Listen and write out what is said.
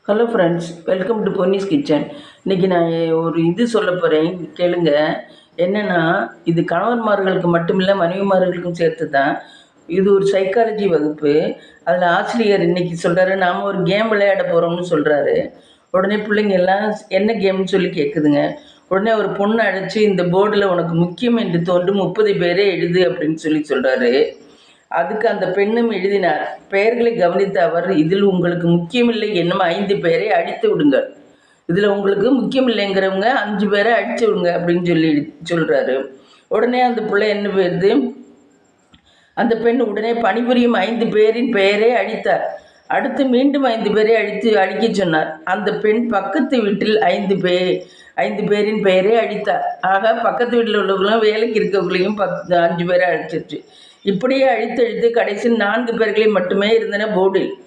Hello friends, welcome to Ponni's kitchen. இன்றைக்கி நான் ஒரு இது சொல்ல போகிறேன், கேளுங்க. என்னென்னா, இது கணவன்மார்களுக்கு மட்டுமில்லை, மனைவிமார்களுக்கும் சேர்த்து தான். இது ஒரு சைக்காலஜி வகுப்பு. அதில் ஆசிரியர் இன்றைக்கி சொல்கிறாரு, நாம் ஒரு கேம் விளையாட போகிறோம்னு சொல்கிறாரு. உடனே பிள்ளைங்க எல்லாம் என்ன கேம்னு சொல்லி கேட்குதுங்க. உடனே ஒரு பொண்ணை அழைச்சி, இந்த போர்டில் உனக்கு முக்கியம் என்று தோன்றும் 30 பேரே எழுது அப்படின்னு சொல்கிறாரு. அதுக்கு அந்த பெண்ணும் எழுதினார். பெயர்களை கவனித்த அவர், இதில் உங்களுக்கு முக்கியமில்லை என்னும் 5 பேரை அடித்து விடுங்கள், இதில் உங்களுக்கு முக்கியமில்லைங்கிறவங்க 5 பேரை அடித்து விடுங்க அப்படின்னு சொல்கிறாரு. உடனே அந்த பிள்ளை என்ன போயிருது, அந்த பெண் உடனே பணிபுரியும் 5 பேரின் பெயரை அடித்தார். அடுத்து மீண்டும் 5 பேரை அடிக்க சொன்னார். அந்த பெண் பக்கத்து வீட்டில் 5 பேரின் பெயரை அடித்தார். ஆக பக்கத்து வீட்டில் உள்ளவங்களும் வேலைக்கு இருக்கவங்களையும் 5 பேரை அடிச்சிருச்சு. இப்படியே அழித்து கடைசியில் 4 பேர்களே மட்டுமே இருந்தன போர்டில்.